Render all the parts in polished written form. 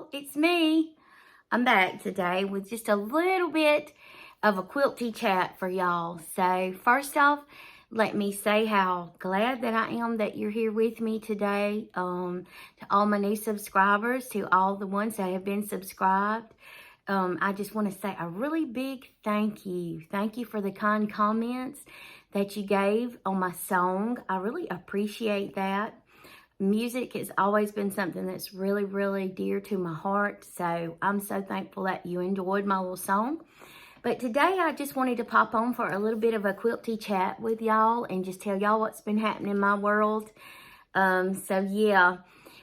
y'all, it's me. I'm back today with just a little bit of a quilty chat for y'all. So first off, let me say how glad that I am that you're here with me today. To all my new subscribers, to all the ones that have been subscribed, I just want to say a really big thank you. Thank you for the kind comments that you gave on my song. I really appreciate that. Music has always been something that's really, really dear to my heart. So I'm so thankful that you enjoyed my little song. But today I just wanted to pop on for a little bit of a quilty chat with y'all and just tell y'all what's been happening in my world. So yeah,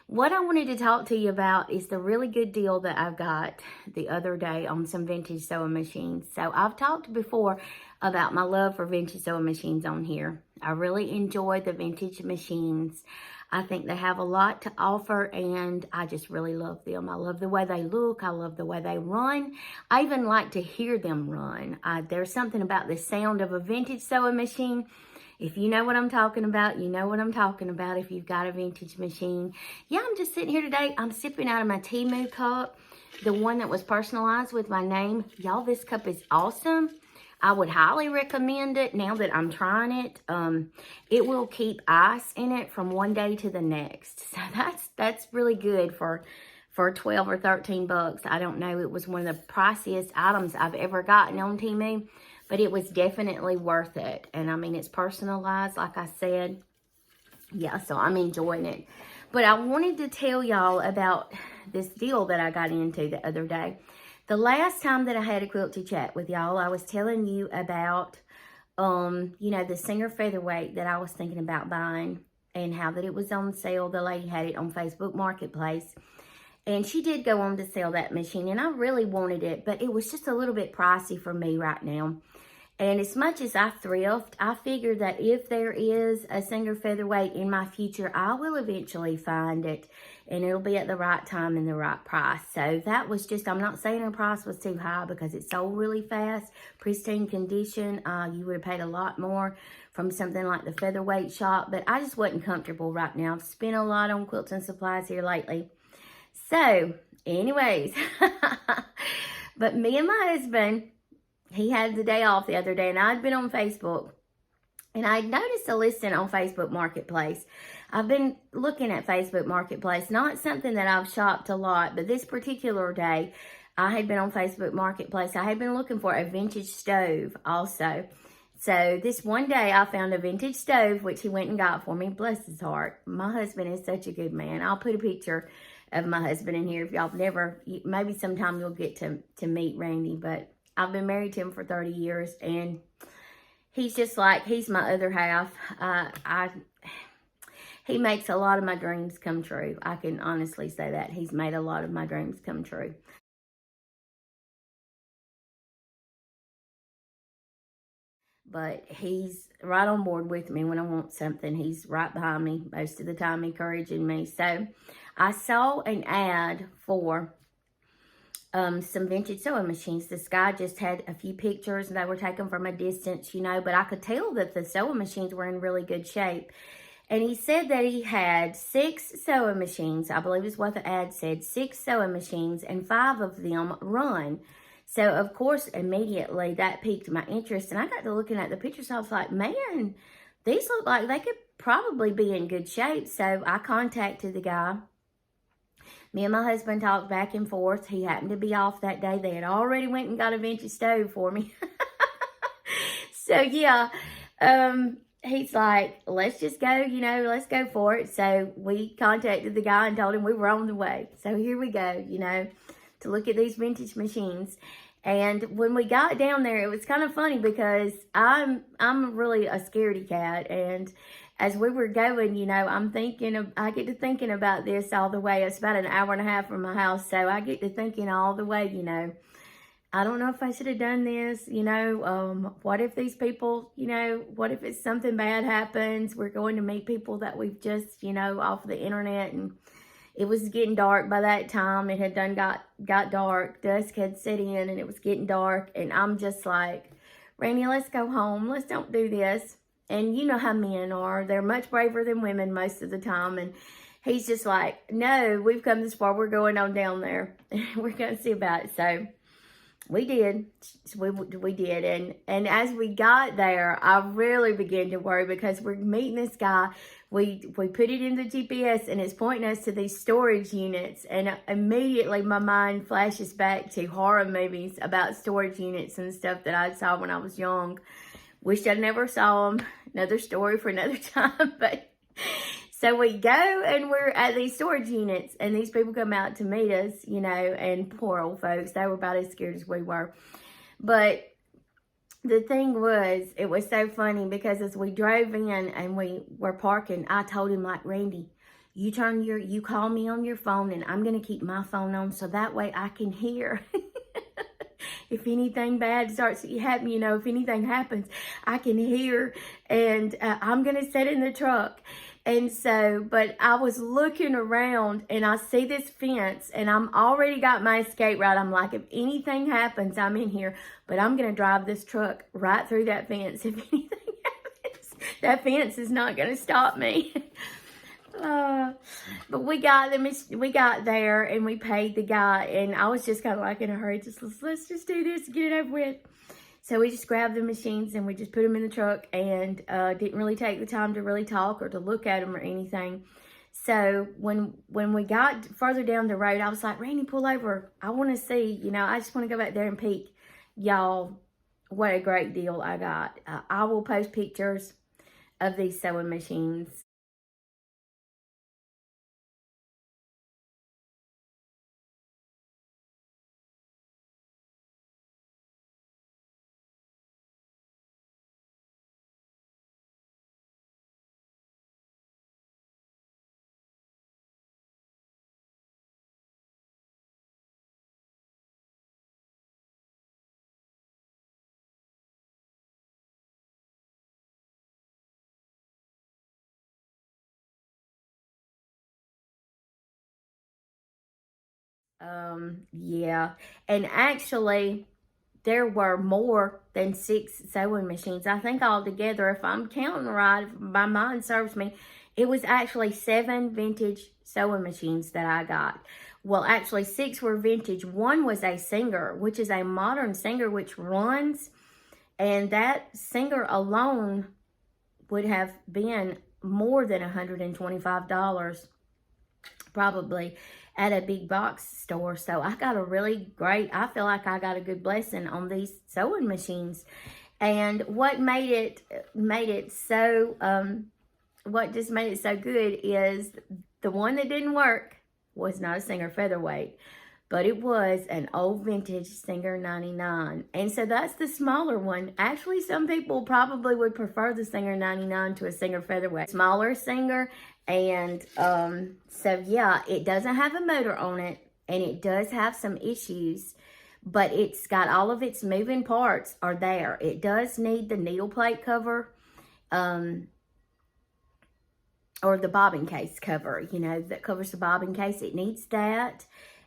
what I wanted to talk to you about is the really good deal that I got the other day on some vintage sewing machines. So I've talked before about my love for vintage sewing machines on here. I really enjoy the vintage machines. I think they have a lot to offer, and I just really love them. I love the way they look. I love the way they run. I even like to hear them run. There's something about the sound of a vintage sewing machine. If you know what I'm talking about, you know what I'm talking about if you've got a vintage machine. Yeah, I'm just sitting here today. I'm sipping out of my Timu cup, the one that was personalized with my name. Y'all, this cup is awesome. I would highly recommend it now that I'm trying it. It will keep ice in it from one day to the next. So that's really good for 12 or 13 bucks. I don't know. It was one of the priciest items I've ever gotten on Temu, but it was definitely worth it. And I mean, it's personalized, like I said. Yeah, so I'm enjoying it. But I wanted to tell y'all about this deal that I got into the other day. The last time that I had a quilty chat with y'all, I was telling you about, the Singer Featherweight that I was thinking about buying and how that it was on sale. The lady had it on Facebook Marketplace. And she did go on to sell that machine, and I really wanted it, but it was just a little bit pricey for me right now. And as much as I thrift, I figure that if there is a Singer Featherweight in my future, I will eventually find it. And it'll be at the right time and the right price. So that was just, I'm not saying her price was too high because it sold really fast. Pristine condition. You would have paid a lot more from something like the Featherweight shop. But I just wasn't comfortable right now. I've spent a lot on quilts and supplies here lately. So, anyways. But me and my husband, he had the day off the other day, and I'd been on Facebook, and I noticed a listing on Facebook Marketplace. I've been looking at Facebook Marketplace, not something that I've shopped a lot, but this particular day, I had been on Facebook Marketplace. I had been looking for a vintage stove also. So this one day, I found a vintage stove, which he went and got for me. Bless his heart. My husband is such a good man. I'll put a picture of my husband in here if y'all never, maybe sometime you'll get to meet Randy, but I've been married to him for 30 years, and he's just like, he's my other half. He makes a lot of my dreams come true. I can honestly say that. He's made a lot of my dreams come true. But he's right on board with me when I want something. He's right behind me most of the time, encouraging me. So I saw an ad for some vintage sewing machines. This guy just had a few pictures, and they were taken from a distance, but I could tell that the sewing machines were in really good shape. And he said that he had 6 sewing machines, I believe is what the ad said, 6 sewing machines, and 5 of them run. So, of course, immediately that piqued my interest, and I got to looking at the pictures, and I was like, man, these look like they could probably be in good shape. So I contacted the guy. Me and my husband talked back and forth. He happened to be off that day. They had already went and got a vintage stove for me. So, yeah, he's like, let's just go, let's go for it. So we contacted the guy and told him we were on the way. So here we go, to look at these vintage machines. And when we got down there, it was kind of funny because I'm really a scaredy cat. And as we were going, I get to thinking about this all the way. It's about an hour and a half from my house. So I get to thinking all the way, I don't know if I should have done this, what if these people, what if it's something bad happens? We're going to meet people that we've just, off the internet, and it was getting dark by that time. It had got dark. Dusk had set in, and it was getting dark, and I'm just like, Randy, let's go home. Let's don't do this. And you know how men are. They're much braver than women most of the time, and he's just like, no, we've come this far. We're going on down there. We're going to see about it. So we did. We did. And as we got there, I really began to worry because we're meeting this guy. We put it in the GPS and it's pointing us to these storage units. And immediately my mind flashes back to horror movies about storage units and stuff that I saw when I was young. Wish I never saw them. Another story for another time. But so we go and we're at these storage units and these people come out to meet us, you know, and poor old folks, they were about as scared as we were. But the thing was, it was so funny because as we drove in and we were parking, I told him, like, Randy, you call me on your phone and I'm going to keep my phone on so that way I can hear. If anything bad starts happening, you know, if anything happens, I can hear, and I'm going to sit in the truck. And so, but I was looking around and I see this fence and I'm already got my escape route. I'm like, if anything happens, I'm in here, but I'm going to drive this truck right through that fence. If anything happens, that fence is not going to stop me. But we got there and we paid the guy, and I was just kind of like in a hurry. Let's just do this, get it over with. So we just grabbed the machines and we just put them in the truck and didn't really take the time to really talk or to look at them or anything. So when we got further down the road, I was like, Randy, pull over. I want to see, you know, I just want to go back there and peek. Y'all, what a great deal I got. I will post pictures of these sewing machines. Yeah, and actually there were more than 6 sewing machines. I think altogether, if I'm counting right, if my mind serves me, it was actually 7 vintage sewing machines that I got. Well, actually 6 were vintage. One was a Singer, which is a modern Singer which runs, and that Singer alone would have been more than $125 probably at a big box store. So I got a really great, I feel like I got a good blessing on these sewing machines. And what made it so, what just made it so good is the one that didn't work was not a Singer Featherweight, but it was an old vintage Singer 99. And so that's the smaller one. Actually, some people probably would prefer the Singer 99 to a Singer Featherweight. Smaller Singer. And so, yeah, it doesn't have a motor on it. And it does have some issues. But it's got all of its moving parts are there. It does need the needle plate cover. Or the bobbin case cover, you know, that covers the bobbin case. It needs that.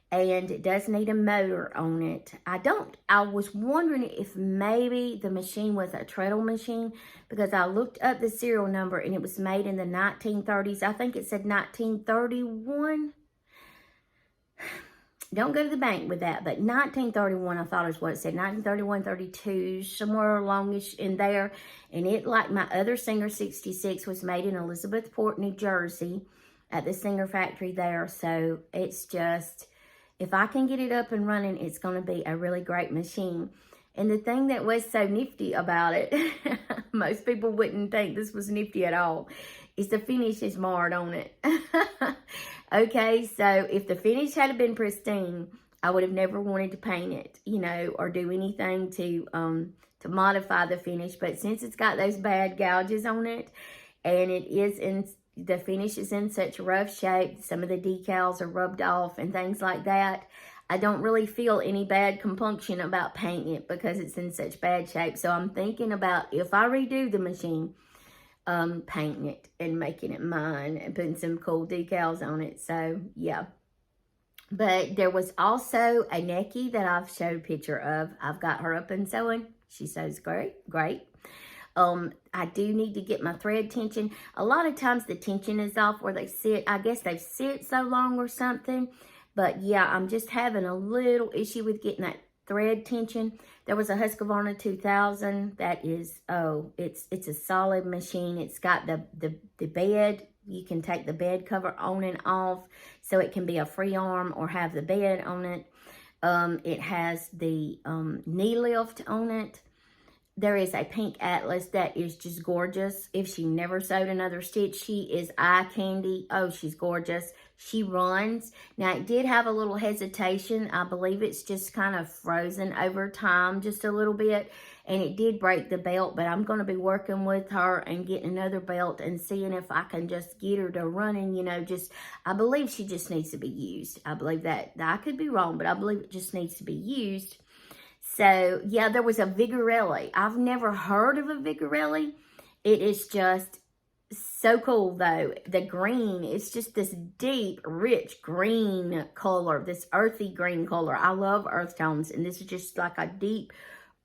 And it does need a motor on it. I was wondering if maybe the machine was a treadle machine, because I looked up the serial number and it was made in the 1930s. I think it said 1931. Don't go to the bank with that, but 1931 I thought is what it said. 1931, 32, somewhere alongish in there. And it, like my other Singer 66, was made in Elizabethport, New Jersey at the Singer factory there. So it's just, if I can get it up and running, it's going to be a really great machine. And the thing that was so nifty about it, most people wouldn't think this was nifty at all, is the finish is marred on it. Okay, so if the finish had been pristine, I would have never wanted to paint it, you know, or do anything to modify the finish. But since it's got those bad gouges on it, and the finish is in such rough shape, some of the decals are rubbed off and things like that, I don't really feel any bad compunction about painting it because it's in such bad shape. So I'm thinking about, if I redo the machine, painting it and making it mine and putting some cool decals on it. So yeah. But there was also a Necky that I've showed a picture of. I've got her up and sewing. She sews great. I do need to get my thread tension. A lot of times the tension is off where they sit. I guess they sit so long or something. But yeah, I'm just having a little issue with getting that thread tension. There was a Husqvarna 2000 that is, oh, it's a solid machine. It's got the bed. You can take the bed cover on and off, so it can be a free arm or have the bed on it. It has the knee lift on it. There is a pink Atlas that is just gorgeous. If she never sewed another stitch, she is eye candy. Oh, she's gorgeous. She runs. Now, it did have a little hesitation. I believe it's just kind of frozen over time just a little bit. And it did break the belt, but I'm going to be working with her and getting another belt and seeing if I can just get her to running, you know, I believe she just needs to be used. I believe that. I could be wrong, but I believe it just needs to be used. So, yeah, there was a Vigorelli. I've never heard of a Vigorelli. It is just so cool, though. The green, it's just this deep, rich green color, this earthy green color. I love earth tones, and this is just like a deep,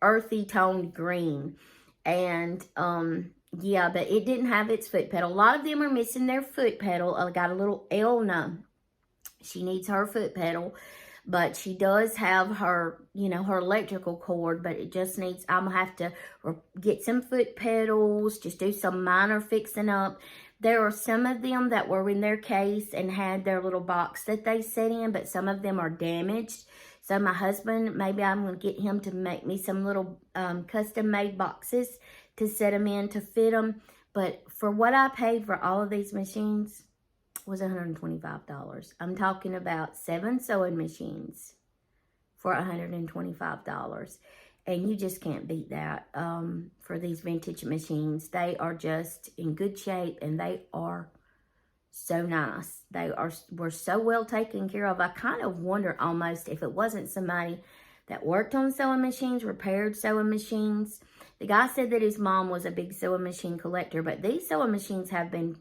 earthy toned green. And, yeah, but it didn't have its foot pedal. A lot of them are missing their foot pedal. I got a little Elna. She needs her foot pedal. But she does have her, you know, her electrical cord, but it just needs, I'm going to have to get some foot pedals, just do some minor fixing up. There are some of them that were in their case and had their little box that they set in, but some of them are damaged. So my husband, maybe I'm going to get him to make me some little custom-made boxes to set them in to fit them. But for what I paid for all of these machines, was $125. I'm talking about 7 sewing machines for $125. And you just can't beat that for these vintage machines. They are just in good shape, and they are so nice. Were so well taken care of. I kind of wonder almost if it wasn't somebody that worked on sewing machines, repaired sewing machines. The guy said that his mom was a big sewing machine collector, but these sewing machines have been,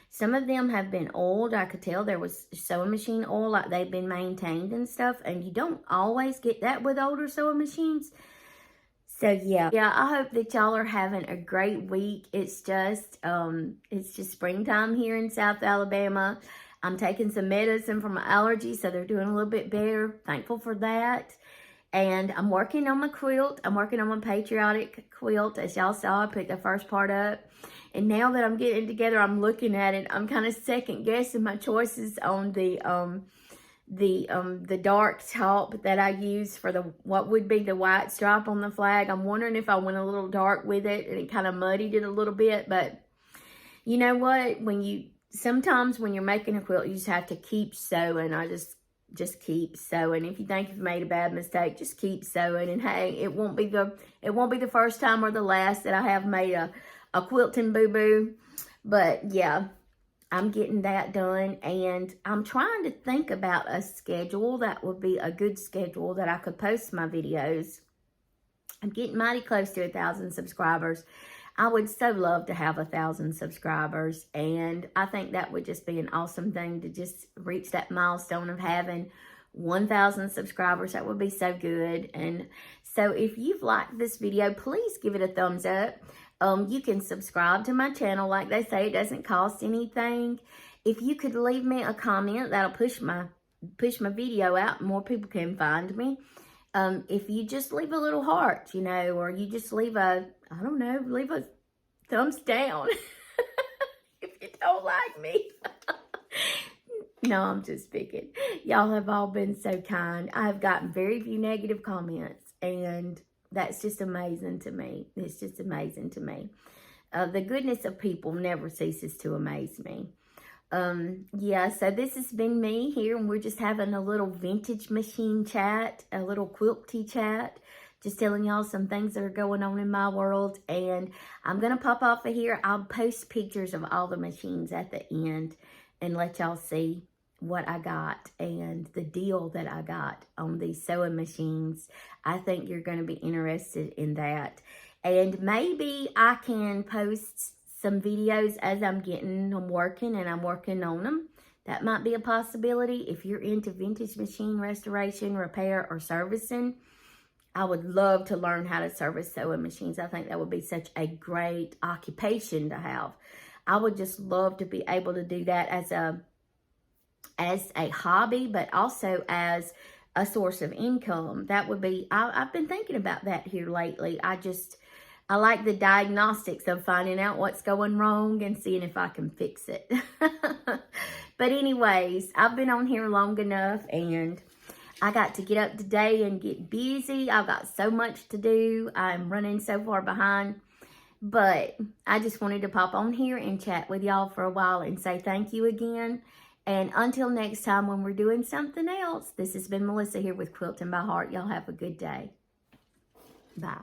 some of them have been oiled. I could tell there was sewing machine oil, like they've been maintained and stuff. And you don't always get that with older sewing machines. So yeah, I hope that y'all are having a great week. It's just springtime here in South Alabama. I'm taking some medicine for my allergies, so they're doing a little bit better. Thankful for that. And I'm working on my quilt. I'm working on my patriotic quilt. As y'all saw, I put the first part up. And now that I'm getting it together, I'm looking at it. I'm kind of second guessing my choices on the dark top that I use for what would be the white stripe on the flag. I'm wondering if I went a little dark with it and it kind of muddied it a little bit. But you know what? Sometimes when you're making a quilt, you just have to keep sewing. I just keep sewing. If you think you've made a bad mistake, just keep sewing. And hey, it won't be the first time or the last that I have made a quilting boo-boo. But yeah, I'm getting that done, and I'm trying to think about a schedule that would be a good schedule that I could post my videos. I'm getting mighty close to 1,000 subscribers. I would so love to have 1,000 subscribers, and I think that would just be an awesome thing to just reach that milestone of having 1,000 subscribers. That would be so good. And so if you've liked this video, please give it a thumbs up. You can subscribe to my channel. Like they say, it doesn't cost anything. If you could leave me a comment, that'll push my video out. More people can find me. If you just leave a little heart, you know, or you just leave a thumbs down. If you don't like me. No, I'm just speaking. Y'all have all been so kind. I've gotten very few negative comments, and that's just amazing to me. It's just amazing to me. The goodness of people never ceases to amaze me. Yeah, so this has been me here, and we're just having a little vintage machine chat, a little quilty chat, just telling y'all some things that are going on in my world. And I'm going to pop off of here. I'll post pictures of all the machines at the end and let y'all see what I got and the deal that I got on these sewing machines. I think you're going to be interested in that. And maybe I can post some videos as I'm getting them working and I'm working on them. That might be a possibility. If you're into vintage machine restoration, repair, or servicing, I would love to learn how to service sewing machines. I think that would be such a great occupation to have. I would just love to be able to do that as a hobby, but also as a source of income. That would be, I've been thinking about that here lately. I like the diagnostics of finding out what's going wrong and seeing if I can fix it. But anyways, I've been on here long enough, and I got to get up today and get busy. I've got so much to do. I'm running so far behind. But I just wanted to pop on here and chat with y'all for a while and say thank you again. And until next time when we're doing something else, this has been Melissa here with Quilting by Heart. Y'all have a good day. Bye.